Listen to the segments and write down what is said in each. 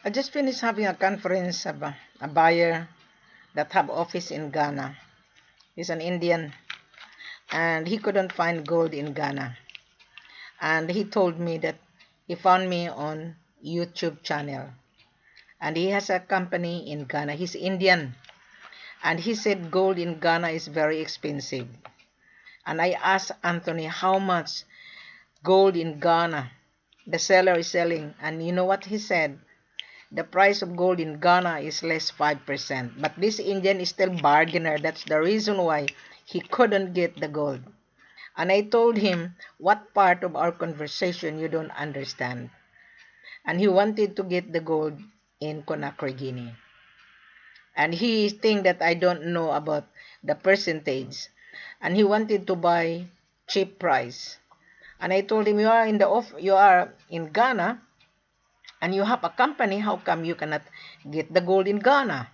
I just finished having a conference about a buyer that have office in Ghana. He's an Indian and he couldn't find gold in Ghana. And he told me that he found me on YouTube channel. And he has a company in Ghana. He's Indian. And he said gold in Ghana is very expensive. And I asked Anthony how much gold in Ghana the seller is selling. And you know what he said? The price of gold in Ghana is less 5%. But this Indian is still bargainer. That's the reason why he couldn't get the gold. And I told him, what part of our conversation you don't understand? And he wanted to get the gold in Conakry, Guinea. And he think that I don't know about the percentage. And he wanted to buy cheap price. And I told him, you are in Ghana and you have a company, how come you cannot get the gold in Ghana?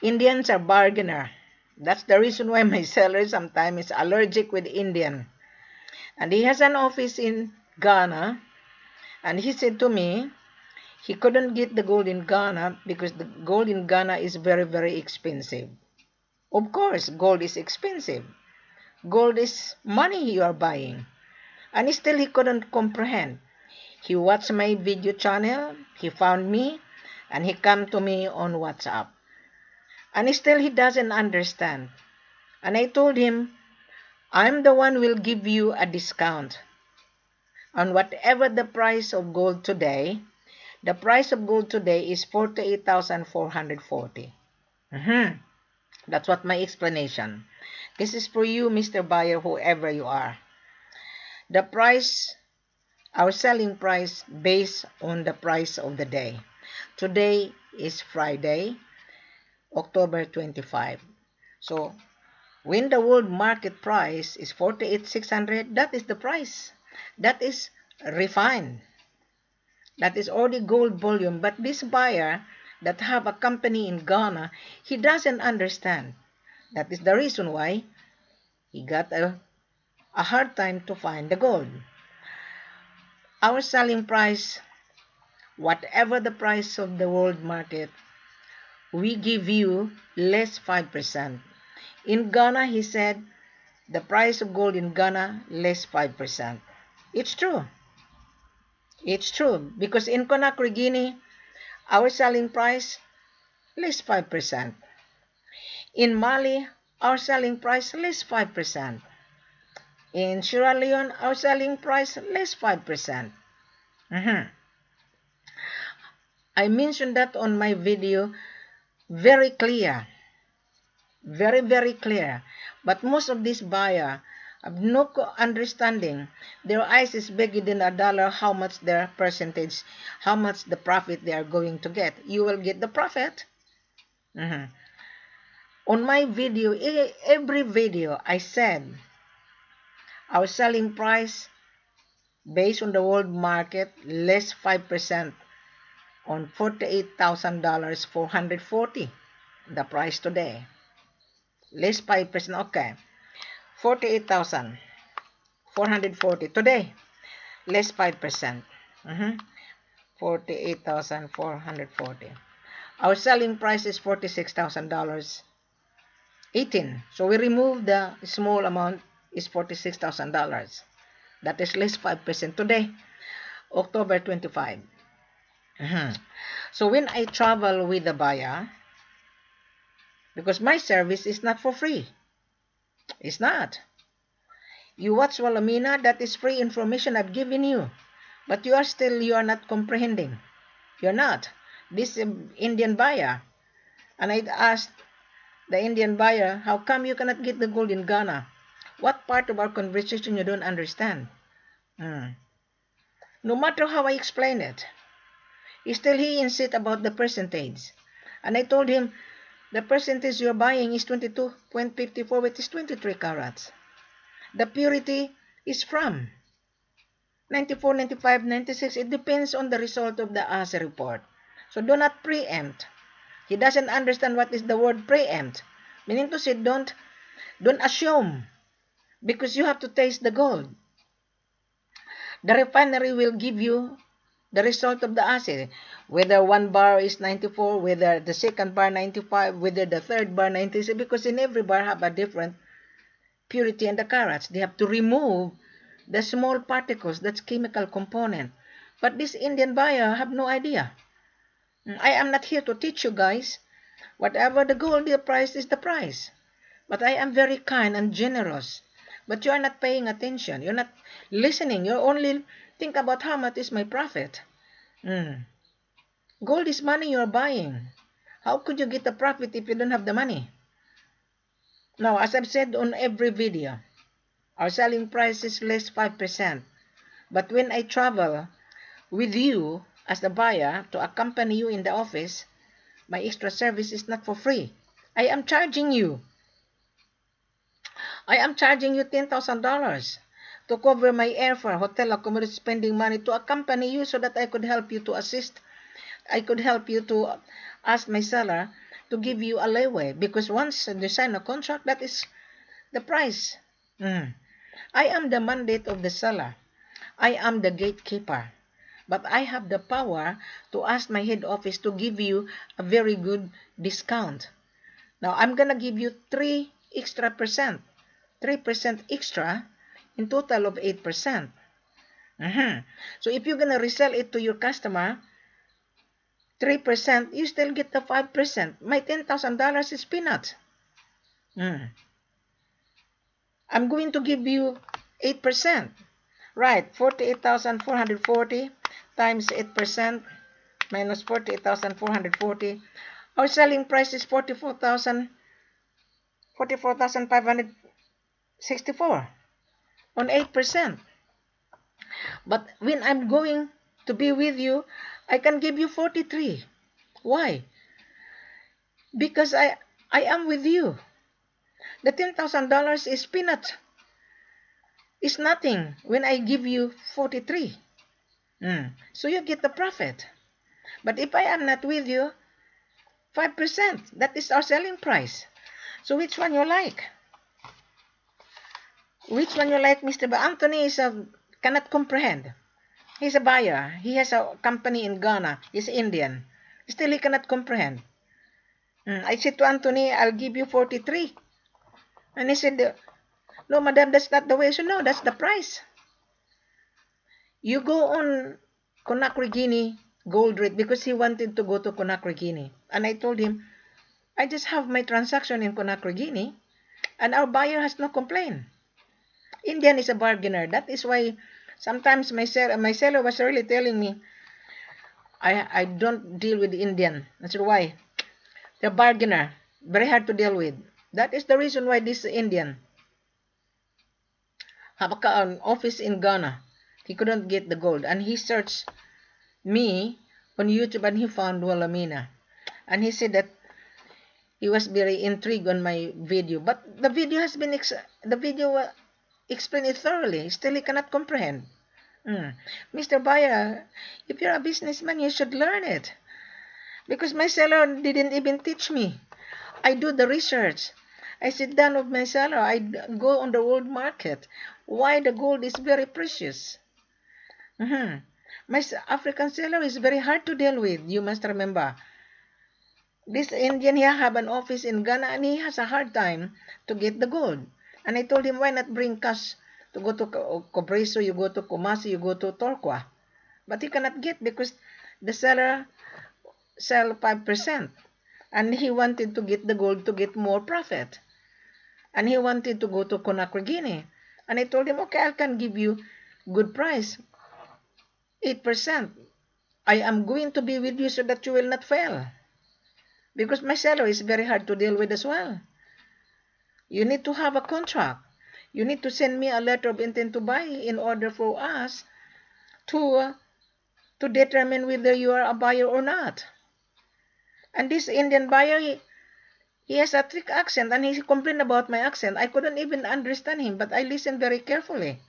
Indians are bargainer. That's the reason why my seller sometimes is allergic with Indian. And he has an office in Ghana. And he said to me, he couldn't get the gold in Ghana because the gold in Ghana is very, very expensive. Of course, gold is expensive. Gold is money you are buying. And still he couldn't comprehend. He watched my video channel, he found me, and he come to me on WhatsApp. And still he doesn't understand. And I told him, I'm the one who will give you a discount on whatever the price of gold today. The price of gold today is 48,440. That's what my explanation. This is for you, Mr. Buyer, whoever you are. The price, our selling price based on the price of the day. Today is Friday, October 25. So, when the world market price is 48,600, that is the price. That is refined. That is already gold volume. But this buyer that have a company in Ghana, he doesn't understand. That is the reason why he got a hard time to find the gold. Our selling price, whatever the price of the world market, we give you less 5%. In Ghana, he said, the price of gold in Ghana, less 5%. It's true. It's true. Because in Conakry, Guinea, our selling price, less 5%. In Mali, our selling price, less 5%. In Sierra Leone, our selling price, less 5%. I mentioned that on my video, very clear. Very, very clear. But most of these buyers have no understanding. Their eyes is bigger than a dollar, how much their percentage, how much the profit they are going to get. You will get the profit. On my video, every video, I said, our selling price based on the world market, less 5% on $48,000, 440, the price today. Less 5%, okay. 48,440 today. Less 5%. 48,440. Our selling price is $46,000. 18. So we remove the small amount is $46,000. That is less 5% today, October 25. So when I travel with the buyer, because my service is not for free. It's not. You watch Walamina, that is free information I've given you. But you are not comprehending. You're not. This Indian buyer. And I asked the Indian buyer, how come you cannot get the gold in Ghana? What part of our conversation you don't understand? No matter how I explain it, still he insists about the percentage. And I told him, the percentage you're buying is 22.54, which is 23 carats. The purity is from 94, 95, 96. It depends on the result of the assay report. So do not preempt. He doesn't understand what is the word preempt. Meaning to say, don't assume. Because you have to taste the gold. The refinery will give you the result of the assay, whether one bar is 94, whether the second bar 95, whether the third bar 96, because in every bar have a different purity and the carats. They have to remove the small particles, that's chemical component. But this Indian buyer have no idea. I am not here to teach you guys. Whatever the gold, the price is the price. But I am very kind and generous. But you are not paying attention. You're not listening. You only think about how much is my profit. Gold is money you're buying. How could you get a profit if you don't have the money? Now, as I've said on every video, our selling price is less 5%. But when I travel with you as the buyer to accompany you in the office, my extra service is not for free. I am charging you. $10,000 to cover my airfare, hotel accommodation, spending money to accompany you so that I could help you to assist. I could help you to ask my seller to give you a leeway, because once you sign a contract, that is the price. I am the mandate of the seller. I am the gatekeeper. But I have the power to ask my head office to give you a very good discount. Now, I'm going to give you 3% extra, in total of 8%. So if you're going to resell it to your customer, 3%, you still get the 5%. My $10,000 is peanuts. I'm going to give you 8%. Right, 48,440 times 8% minus 48,440. Our selling price is 44,564 on 8%. But when I'm going to be with you, I can give you 43. Why? Because I am with you. The $10,000 is peanuts. It's nothing when I give you 43. So you get the profit. But if I am not with you, 5%, that is our selling price. So which one you like? Which one you like, Mr. Anthony cannot comprehend. He's a buyer. He has a company in Ghana. He's Indian. Still, he cannot comprehend. I said to Anthony, I'll give you 43. And he said, no, madam, that's not the way. So, no, that's the price. You go on Conakry, Guinea, gold rate, because he wanted to go to Conakry, Guinea. And I told him, I just have my transaction in Conakry, Guinea, and our buyer has no complaint. Indian is a bargainer. That is why sometimes my seller was really telling me, I don't deal with Indian. That's why. They're bargainer. Very hard to deal with. That is the reason why this Indian have an office in Ghana. He couldn't get the gold. And he searched me on YouTube and he found Wilhelmina. And he said that he was very intrigued on my video. But the video has been, explained it thoroughly. Still he cannot comprehend. Mr. Buyer, if you're a businessman, you should learn it. Because my seller didn't even teach me. I do the research. I sit down with my seller. I go on the world market. Why the gold is very precious. My African seller is very hard to deal with. You must remember. This Indian here have an office in Ghana and he has a hard time to get the gold. And I told him, why not bring cash to go to Cobreso, you go to Kumasi, you go to Torquay. But he cannot get because the seller sell 5%. And he wanted to get the gold to get more profit. And he wanted to go to Conakry, Guinea. And I told him, okay, I can give you good price, 8%. I am going to be with you so that you will not fail. Because my seller is very hard to deal with as well. You need to have a contract. You need to send me a letter of intent to buy in order for us to determine whether you are a buyer or not. And this Indian buyer, he has a thick accent and he complained about my accent. I couldn't even understand him, but I listened very carefully.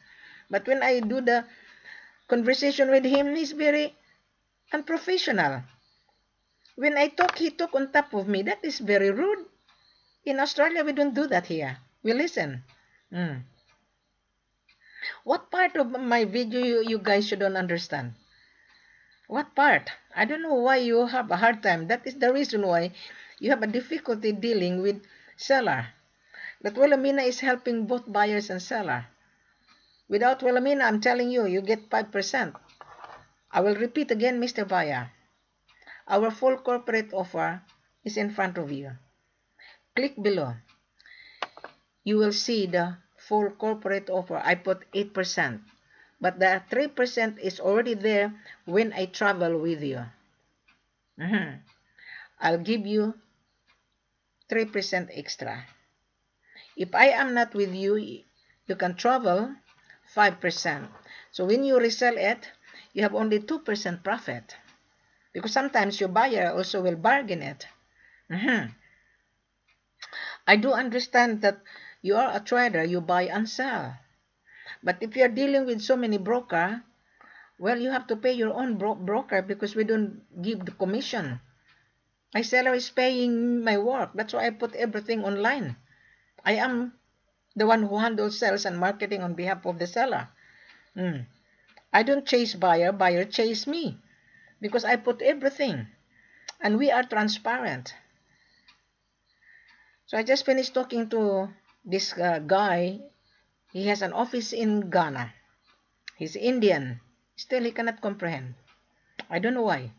But when I do the conversation with him, he's very unprofessional. When I talk, he talk on top of me. That is very rude. In Australia, we don't do that here. We listen. What part of my video you guys shouldn't understand? What part? I don't know why you have a hard time. That is the reason why you have a difficulty dealing with seller. That Wilhelmina is helping both buyers and seller. Without Wilhelmina, I'm telling you, you get 5%. I will repeat again, Mr. Buyer. Our full corporate offer is in front of you. Click below. You will see the full corporate offer. I put 8%. But the 3% is already there when I travel with you. I'll give you 3% extra. If I am not with you, you can travel 5%. So when you resell it, you have only 2% profit. Because sometimes your buyer also will bargain it. I do understand that you are a trader, you buy and sell. But if you are dealing with so many broker, well, you have to pay your own broker because we don't give the commission. My seller is paying my work. That's why I put everything online. I am the one who handles sales and marketing on behalf of the seller. I don't chase buyer, buyer chase me. Because I put everything. And we are transparent. So I just finished talking to this guy. He has an office in Ghana. He's Indian. Still, he cannot comprehend. I don't know why.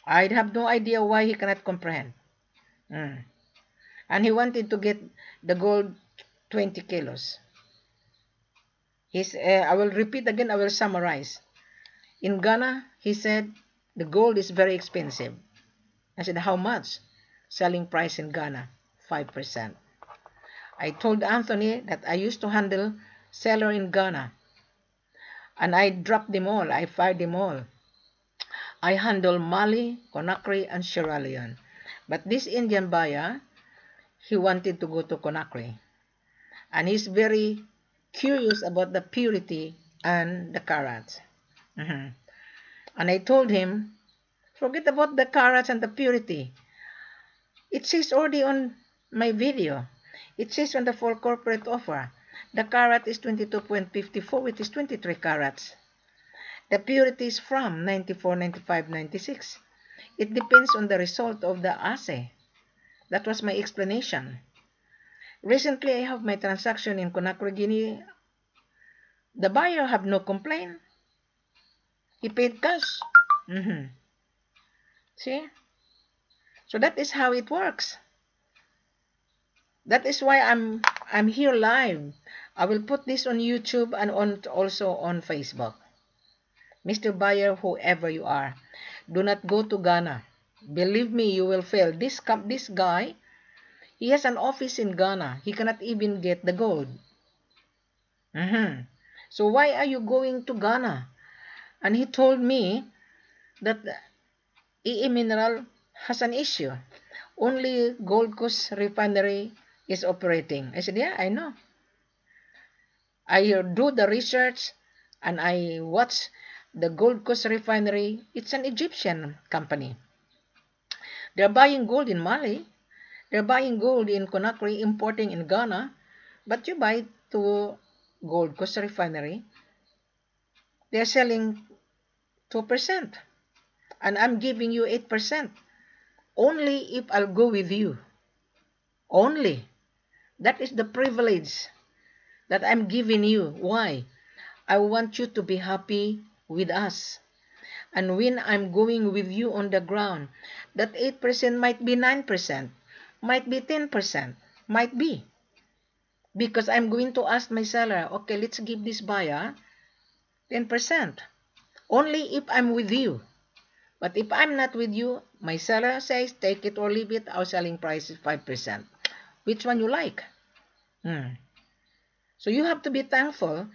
I have no idea why he cannot comprehend. And he wanted to get the gold 20 kilos. I will repeat again, I will summarize. In Ghana, he said, the gold is very expensive. I said, how much? Selling price in Ghana, 5%. I told Anthony that I used to handle seller in Ghana. And I dropped them all. I fired them all. I handle Mali, Conakry, and Sierra Leone. But this Indian buyer, he wanted to go to Conakry. And he's very curious about the purity and the carats. And I told him, forget about the carats and the purity. It says already on my video. It says on the full corporate offer. The carat is 22.54, which is 23 carats. The purity is from 94, 95, 96. It depends on the result of the assay. That was my explanation. Recently, I have my transaction in Conakry, Guinea. The buyer have no complaint. He paid cash. See? So that is how it works. That is why I'm here live. I will put this on YouTube and also on Facebook. Mr. Buyer, whoever you are, do not go to Ghana. Believe me, you will fail. This guy, he has an office in Ghana. He cannot even get the gold. So why are you going to Ghana? And he told me that EE Mineral has an issue. Only Gold Coast refinery is operating. I said, yeah, I know. I do the research and I watch the Gold Coast refinery. It's an Egyptian company. They're buying gold in Mali. They're buying gold in Conakry, importing in Ghana. But you buy to Gold Coast refinery. They're selling 2%. And I'm giving you 8%. Only if I'll go with you. Only. That is the privilege that I'm giving you. Why? I want you to be happy with us. And when I'm going with you on the ground, that 8% might be 9%, might be 10%, might be. Because I'm going to ask my seller, okay, let's give this buyer 10%. Only if I'm with you. But if I'm not with you, my seller says, take it or leave it, our selling price is 5%. Which one you like? So you have to be thankful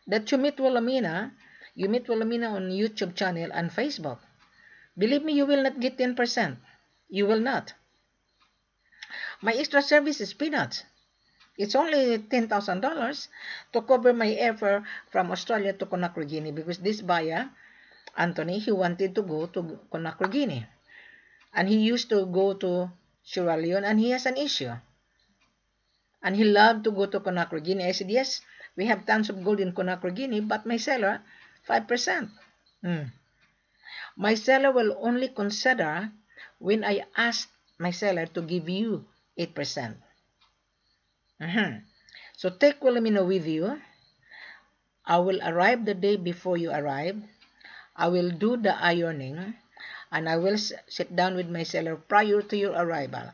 that you meet Wilhelmina. You meet Wilhelmina on YouTube channel and Facebook. Believe me, you will not get 10%. You will not. My extra service is peanuts. It's only $10,000 to cover my airfare from Australia to Conakry, Guinea, because this buyer, Anthony, he wanted to go to Conakry, Guinea. And he used to go to Sierra Leone and he has an issue. And he loved to go to Conakry, Guinea. I said, yes, we have tons of gold in Conakry, Guinea, but my seller, 5%. My seller will only consider when I ask my seller to give you 8%. So take Wilhelmina with you. I will arrive the day before you arrive. I will do the ironing, and I will sit down with my seller prior to your arrival.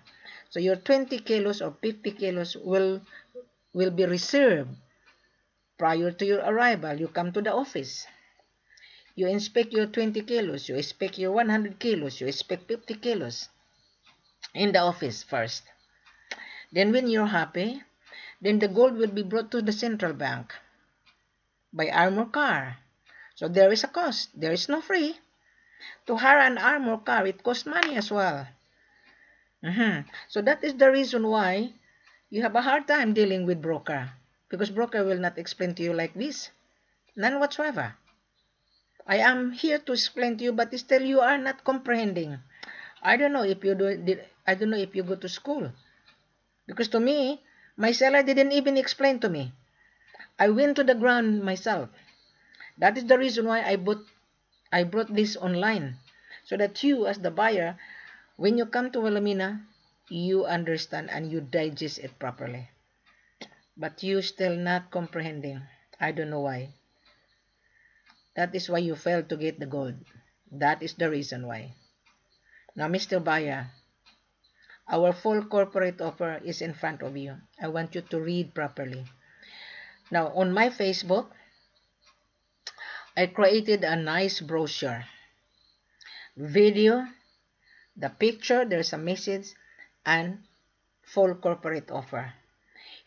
So your 20 kilos or 50 kilos will be reserved prior to your arrival. You come to the office. You inspect your 20 kilos. You inspect your 100 kilos. You inspect 50 kilos in the office first. Then when you're happy, then the gold will be brought to the central bank by armor car. So there is a cost. There is no free. To hire an armor car, it costs money as well. So that is the reason why you have a hard time dealing with broker. Because broker will not explain to you like this. None whatsoever. I am here to explain to you, but still you are not comprehending. I don't know if you I don't know if you go to school. Because to me, my seller didn't even explain to me. I went to the ground myself. That is the reason why I brought this online. So that you, as the buyer, when you come to Wilhelmina, you understand and you digest it properly. But you still not comprehending. I don't know why. That is why you failed to get the gold. That is the reason why. Now, Mr. Buyer, our full corporate offer is in front of you. I want you to read properly. Now, on my Facebook, I created a nice brochure. Video, the picture, there's a message, and full corporate offer.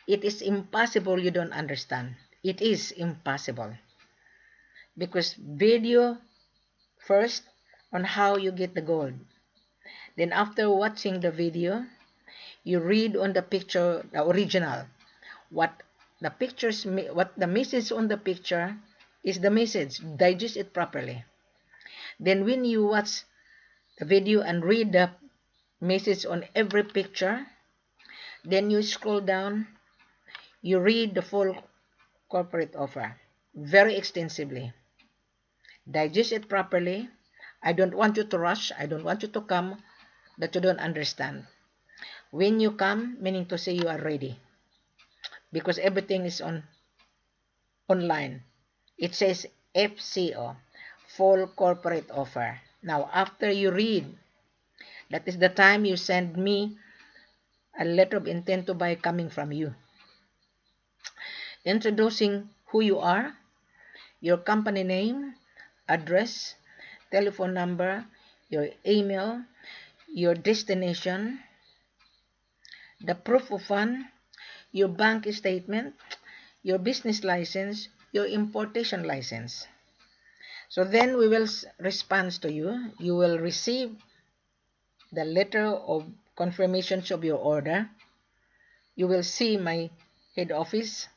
It is impossible you don't understand. It is impossible. Because video first on how you get the gold. Then after watching the video, you read on the picture, the original. What the message on the picture is the message. Digest it properly. Then when you watch the video and read the message on every picture, then you scroll down, you read the full corporate offer very extensively. Digest it properly. I don't want you to rush. I don't want you to come that you don't understand. When you come, meaning to say you are ready. Because everything is online. It says F.C.O, full corporate offer. Now, after you read, that is the time you send me a letter of intent to buy coming from you. Introducing who you are, your company name, address, telephone number, your email, your destination, the proof of fund, your bank statement, your business license, your importation license. So then we will respond to you. You will receive the letter of confirmations of your order. You will see my head office.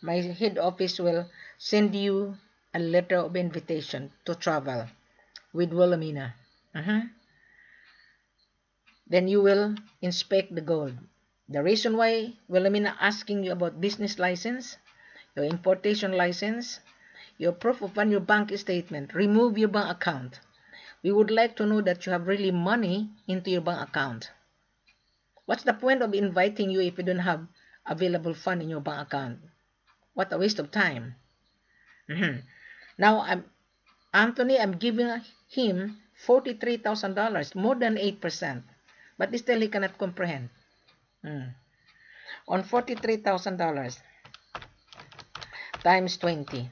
My head office will send you a letter of invitation to travel with Wilhelmina. Then you will inspect the gold. The reason why Wilhelmina asking you about business license, your importation license, your proof of fund, your bank statement, remove your bank account. We would like to know that you have really money into your bank account. What's the point of inviting you if you don't have available fund in your bank account? What a waste of time. Now, Anthony, I'm giving him $43,000, more than 8%. But still he cannot comprehend. On $43,000 times 20,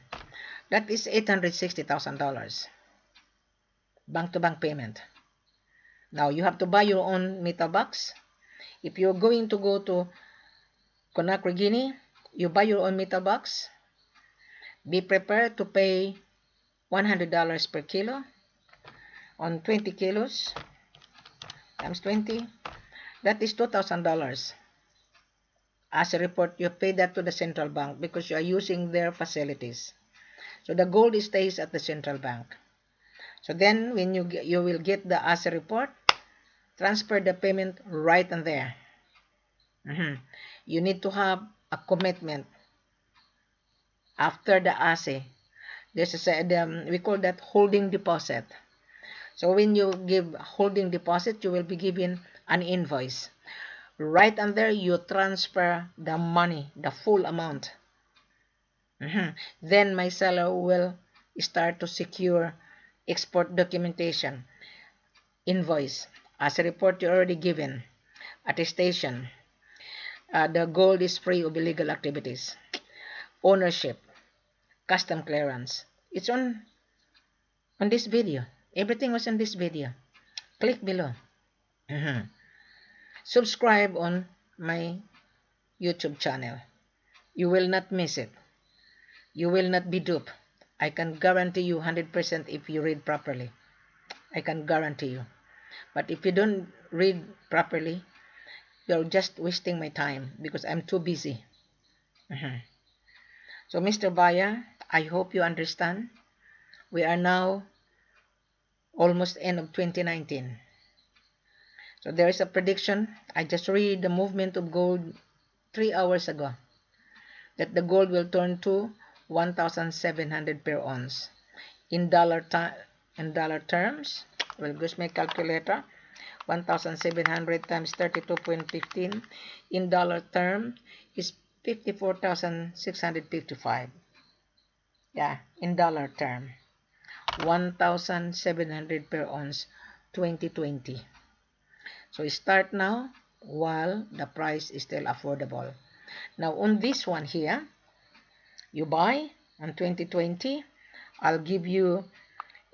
that is $860,000. Bank-to-bank payment. Now, you have to buy your own metal box. If you're going to go to Conakry, Guinea, you buy your own metal box. Be prepared to pay $100 per kilo on 20 kilos times 20. That is $2,000. As a report, you pay that to the central bank because you are using their facilities. So the gold stays at the central bank. So then when you will get the assay report, transfer the payment right and there. You need to have a commitment after the assay. There's we call that holding deposit. So when you give holding deposit, you will be given an invoice. Right under, you transfer the money, the full amount. Then my seller will start to secure export documentation, invoice, as a report you already given, attestation. The gold is free of illegal activities, ownership, custom clearance. It's on this video. Everything was on this video. Click below. Subscribe on my YouTube channel. You will not miss it. You will not be duped. I can guarantee you 100% if you read properly. I can guarantee you. But if you don't read properly, you're just wasting my time because I'm too busy. So, Mr. Buyer, I hope you understand. We are now almost end of 2019. So there is a prediction. I just read the movement of gold 3 hours ago that the gold will turn to 1,700 per ounce. In dollar terms, we'll use my calculator. 1,700 times 32.15 in dollar term is 54,655. Yeah, in dollar term. 1,700 per ounce 2020. So start now while the price is still affordable. Now on this one here, you buy on 2020, I'll give you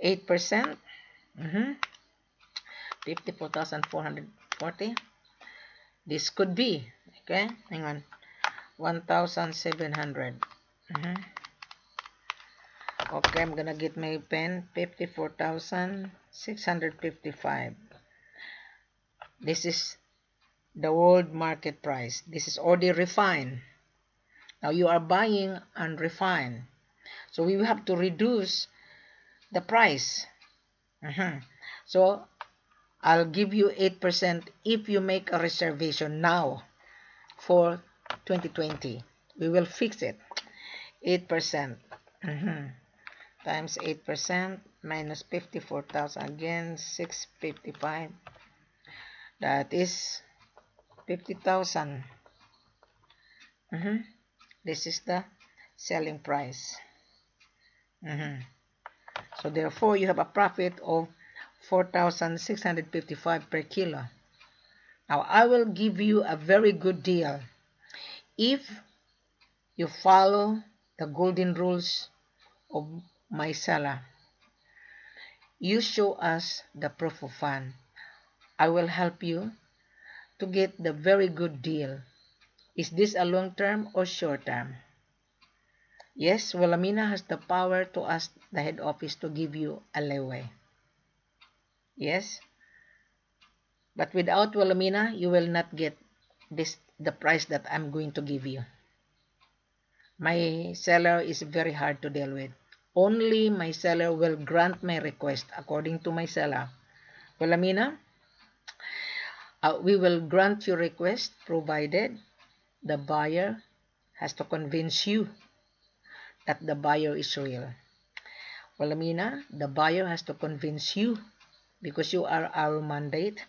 8%. 54,440. This could be, okay, hang on, 1,700. Okay, I'm gonna get my pen. 54,655. This is the world market price. This is already refined. Now you are buying unrefined, so we will have to reduce the price. So I'll give you 8% if you make a reservation now for 2020. We will fix it. 8%. Times 8% minus 54,000 again, 655. That is 50,000. This is the selling price. So therefore, you have a profit of 4,655 per kilo. Now, I will give you a very good deal if you follow the golden rules of my seller. You show us the proof of fund. I will help you to get the very good deal. Is this a long term or short term? Yes, Wilhelmina has the power to ask the head office to give you a leeway. Yes, but without Wilhelmina, you will not get the price that I'm going to give you. My seller is very hard to deal with. Only my seller will grant my request according to my seller. Wilhelmina, we will grant your request provided the buyer has to convince you that the buyer is real. Wilhelmina, the buyer has to convince you because you are our mandate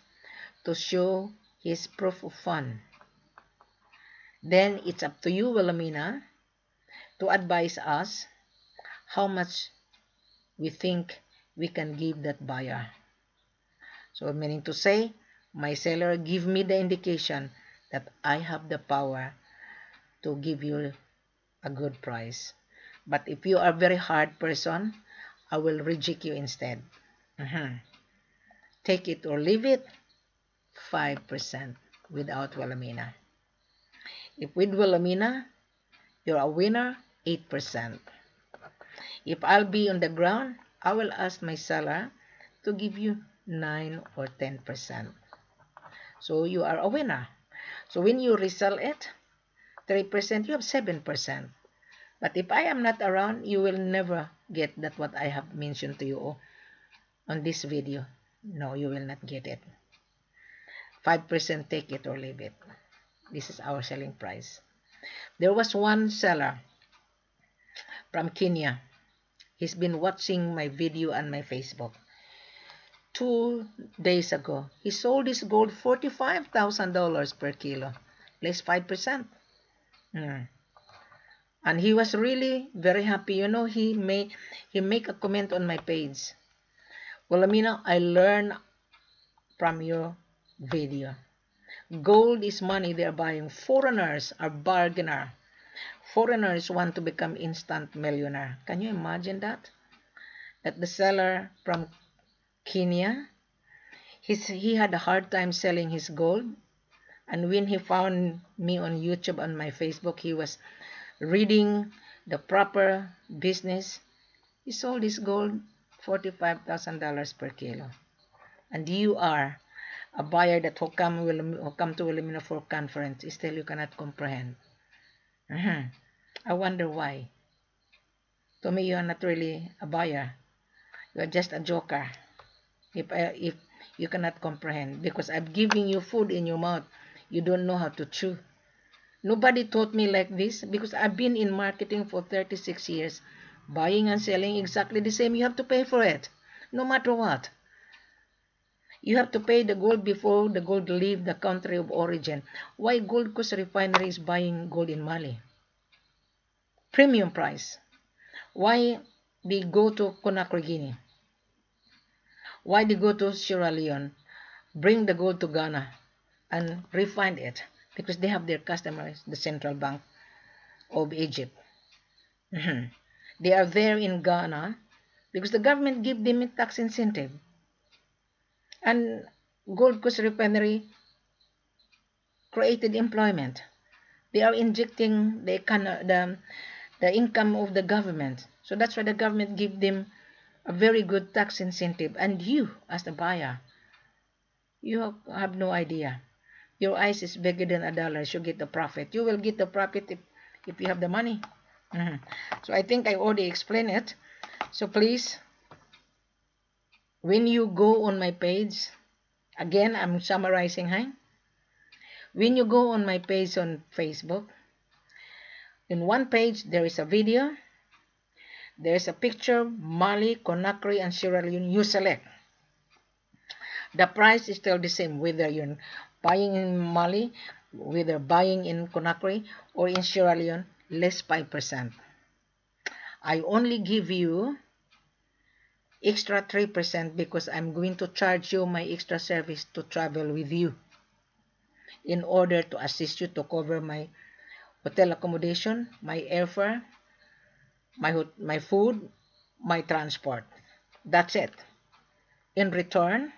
to show his proof of fund. Then it's up to you, Wilhelmina, to advise us how much we think we can give that buyer. So meaning to say, my seller give me the indication that I have the power to give you a good price. But if you are a very hard person, I will reject you instead. Take it or leave it, 5% without Wilhelmina. If with Wilhelmina, you're a winner, 8%. If I'll be on the ground, I will ask my seller to give you 9 or 10%. So you are a winner. So when you resell it, 3%, you have 7%. But if I am not around, you will never get that what I have mentioned to you on this video. No, you will not get it. 5%, take it or leave it. This is our selling price. There was one seller from Kenya. He's been watching my video on my Facebook. 2 days ago. He sold his gold $45,000 per kilo, less 5%. And he was really very happy. You know, he make a comment on my page. Well, Amina, I learned from your video. Gold is money they're buying. Foreigners are bargainer. Foreigners want to become instant millionaire. Can you imagine that? That the seller from Kenya, he had a hard time selling his gold. And when he found me on YouTube, on my Facebook, he was reading the proper business. He sold his gold $45,000 per kilo. And you are a buyer that who come to Wilhelmina for conference, still you cannot comprehend. I wonder why. To me, you are not really a buyer. You are just a joker. If you cannot comprehend, because I'm giving you food in your mouth, you don't know how to chew. Nobody taught me like this, because I've been in marketing for 36 years. Buying and selling exactly the same. You have to pay for it, no matter what. You have to pay the gold before the gold leave the country of origin. Why Gold Coast Refinery is buying gold in Mali? Premium price. Why they go to Conakry, Guinea? Why they go to Sierra Leone? Bring the gold to Ghana and refine it, because they have their customers, the Central Bank of Egypt. They are there in Ghana because the government give them a tax incentive. And Gold Coast Refinery created employment. They are injecting the income of the government. So that's why the government give them a very good tax incentive. And you, as the buyer, you have no idea. Your eyes is bigger than a dollar. You get the profit. You will get the profit if you have the money. So I think I already explained it. So please, when you go on my page, again, I'm summarizing, huh? When you go on my page on Facebook, in one page, there is a video. There's a picture, Mali, Conakry, and Sierra Leone. You select. The price is still the same, whether you're buying in Mali, whether buying in Conakry, or in Sierra Leone, less 5%. I only give you extra 3% because I'm going to charge you my extra service to travel with you in order to assist you to cover my hotel accommodation, my airfare, my food, my transport. That's it. In return,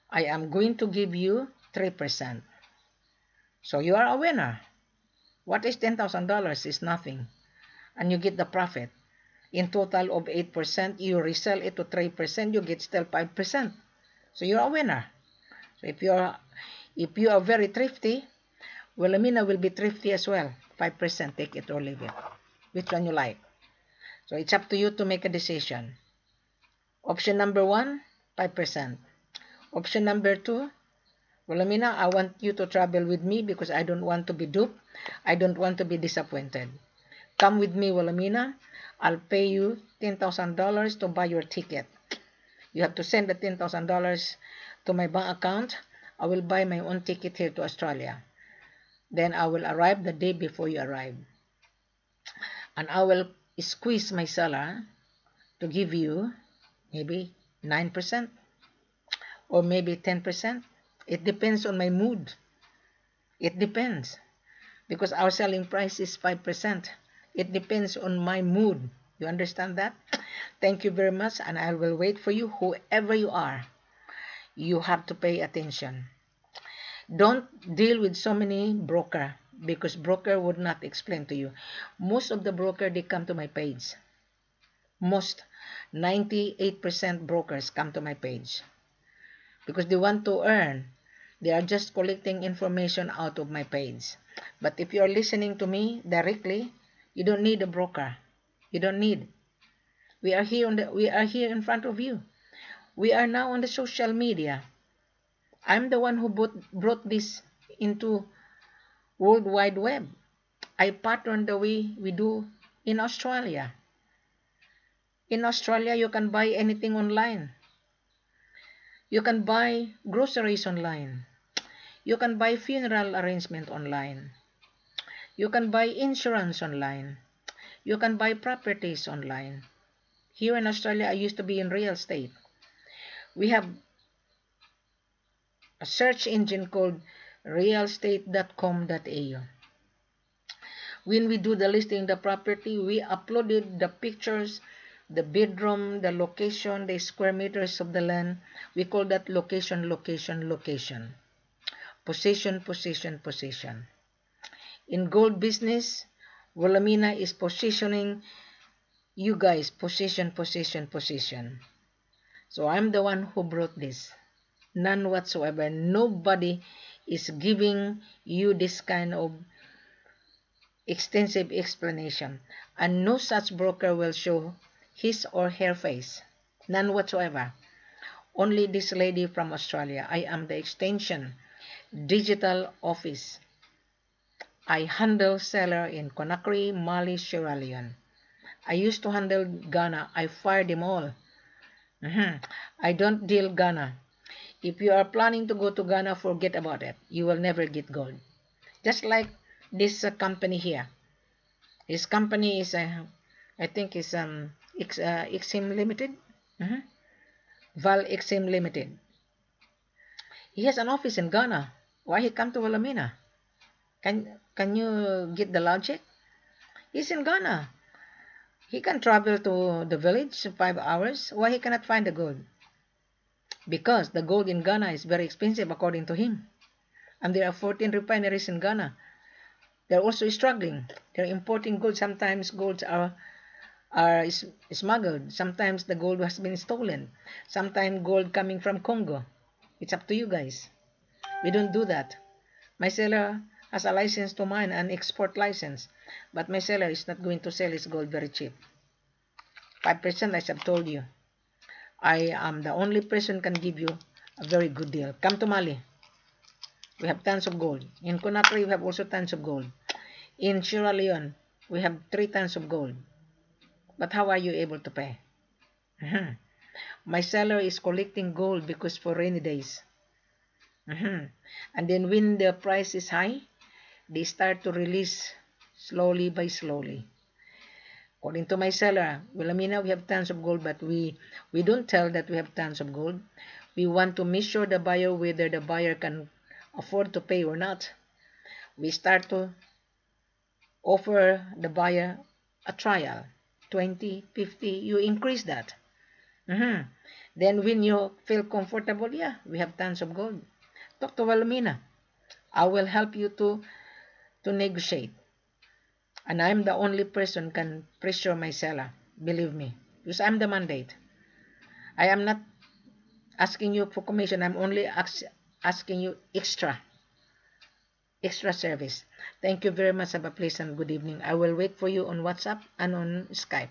I am going to give you 3%. So you are a winner. What is $10,000 is nothing. And you get the profit. In total of 8%, you resell it to 3%, you get still 5%. So you're a winner. So if you are very thrifty, Wilhelmina will be thrifty as well. 5%, take it or leave it. Which one you like? So it's up to you to make a decision. Option number 1, 5%. Option number 2, Wilhelmina, I want you to travel with me because I don't want to be duped. I don't want to be disappointed. Come with me, Wilhelmina. I'll pay you $10,000 to buy your ticket. You have to send the $10,000 to my bank account. I will buy my own ticket here to Australia. Then I will arrive the day before you arrive. And I will squeeze my seller to give you maybe 9% or maybe 10%. It depends on my mood. It depends. Because our selling price is 5%. It depends on my mood. You understand that? Thank you very much, and I will wait for you. Whoever you are, you have to pay attention. Don't deal with so many broker, because broker would not explain to you. Most of the broker, they come to my page. Most, 98% brokers come to my page because they want to earn. They are just collecting information out of my page. But if you are listening to me directly, you don't need a broker. You don't need. We are here in front of you. We are now on the social media. I'm the one who brought this into World Wide Web. I pattern the way we do in Australia. In Australia, you can buy anything online. You can buy groceries online. You can buy funeral arrangement online. You can buy insurance online. You can buy properties online. Here in Australia, I used to be in real estate. We have a search engine called realestate.com.au. When we do the listing of the property, we uploaded the pictures, the bedroom, the location, the square meters of the land. We call that location, location, location. Position, position, position. In gold business, Wilhelmina is positioning you guys, position, position, position. So I'm the one who brought this. None whatsoever. Nobody is giving you this kind of extensive explanation. And no such broker will show his or her face. None whatsoever. Only this lady from Australia. I am the extension digital office. I handle seller in Conakry, Mali, Sierra Leone. I used to handle Ghana. I fired them all. I don't deal Ghana. If you are planning to go to Ghana, forget about it. You will never get gold. Just like this company here. His company is, I think, is XM Limited. Val XM Limited. He has an office in Ghana. Why he come to Wilhelmina? Can you get the logic? He's in Ghana. He can travel to the village 5 hours. Why he cannot find the gold? Because the gold in Ghana is very expensive according to him. And there are 14 refineries in Ghana. They're also struggling. They're importing gold. Sometimes golds are smuggled. Sometimes the gold has been stolen. Sometimes gold coming from Congo. It's up to you guys. We don't do that. My seller has a license to mine, an export license. But my seller is not going to sell his gold very cheap. 5%, as I've told you. I am the only person can give you a very good deal. Come to Mali. We have tons of gold. In Conakry, we have also tons of gold. In Sierra Leone, we have 3 tons of gold. But how are you able to pay? My seller is collecting gold because for rainy days. And then when the price is high, they start to release slowly by slowly. According to my seller, Wilhelmina, we have tons of gold, but we don't tell that we have tons of gold. We want to measure the buyer whether the buyer can afford to pay or not. We start to offer the buyer a trial, 20, 50, you increase that. Then when you feel comfortable, yeah, we have tons of gold. Talk to Wilhelmina. I will help you to negotiate. And I'm the only person can pressure my seller, believe me, because I'm the mandate. I am not asking you for commission. I'm only asking you extra service. Thank you very much. Have a pleasant good evening. I will wait for you on WhatsApp and on Skype.